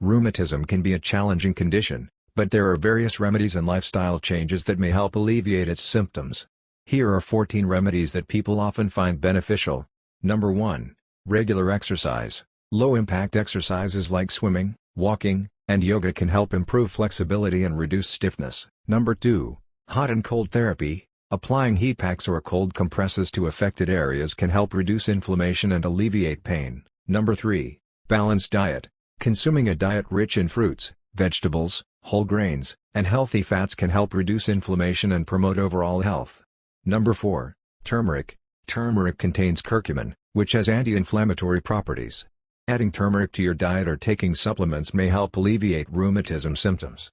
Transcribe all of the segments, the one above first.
Rheumatism can be a challenging condition, but there are various remedies and lifestyle changes that may help alleviate its symptoms. Here are 14 remedies that people often find beneficial. Number 1. Regular exercise. Low-impact exercises like swimming, walking, and yoga can help improve flexibility and reduce stiffness. Number 2. Hot and cold therapy. Applying heat packs or cold compresses to affected areas can help reduce inflammation and alleviate pain. Number 3. Balanced diet. Consuming a diet rich in fruits, vegetables, whole grains, and healthy fats can help reduce inflammation and promote overall health. Number 4. Turmeric. Turmeric contains curcumin, which has anti-inflammatory properties. Adding turmeric to your diet or taking supplements may help alleviate rheumatism symptoms.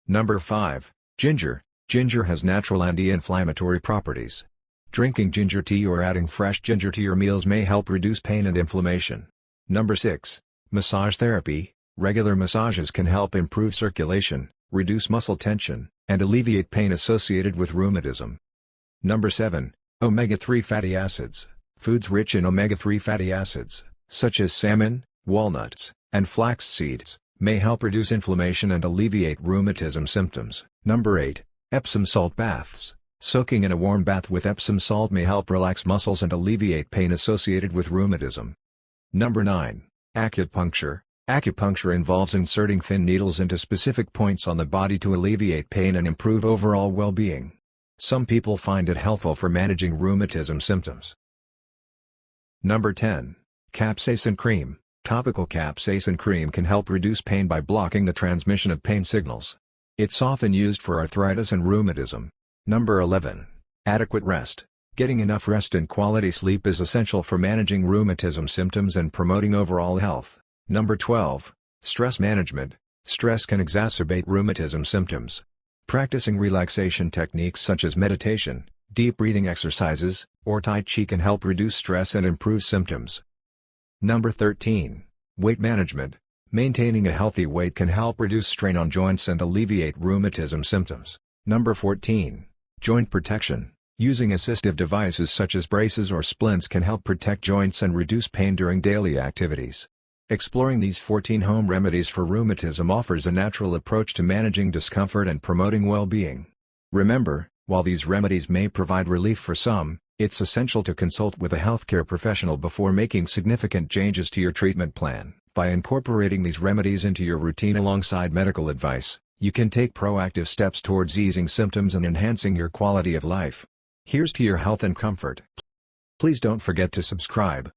Number 5. Ginger. Ginger has natural anti-inflammatory properties. Drinking ginger tea or adding fresh ginger to your meals may help reduce pain and inflammation. Number 6. Massage therapy. Regular massages can help improve circulation, reduce muscle tension, and alleviate pain associated with rheumatism. Number 7. Omega-3 fatty acids. Foods rich in omega-3 fatty acids, such as salmon, walnuts, and flax seeds, may help reduce inflammation and alleviate rheumatism symptoms. Number 8. Epsom salt baths. Soaking in a warm bath with Epsom salt may help relax muscles and alleviate pain associated with rheumatism. Number 9. Acupuncture. Acupuncture involves inserting thin needles into specific points on the body to alleviate pain and improve overall well-being. Some people find it helpful for managing rheumatism symptoms. Number 10. Capsaicin cream. Topical capsaicin cream can help reduce pain by blocking the transmission of pain signals. It's often used for arthritis and rheumatism. Number 11. Adequate rest. Getting enough rest and quality sleep is essential for managing rheumatism symptoms and promoting overall health. Number 12. Stress management. Stress can exacerbate rheumatism symptoms. Practicing relaxation techniques such as meditation, deep breathing exercises, or Tai Chi can help reduce stress and improve symptoms. Number 13. Weight management. Maintaining a healthy weight can help reduce strain on joints and alleviate rheumatism symptoms. Number 14. Joint protection. Using assistive devices such as braces or splints can help protect joints and reduce pain during daily activities. Exploring these 14 home remedies for rheumatism offers a natural approach to managing discomfort and promoting well-being. Remember, while these remedies may provide relief for some, it's essential to consult with a healthcare professional before making significant changes to your treatment plan. By incorporating these remedies into your routine alongside medical advice, you can take proactive steps towards easing symptoms and enhancing your quality of life. Here's to your health and comfort. Please don't forget to subscribe,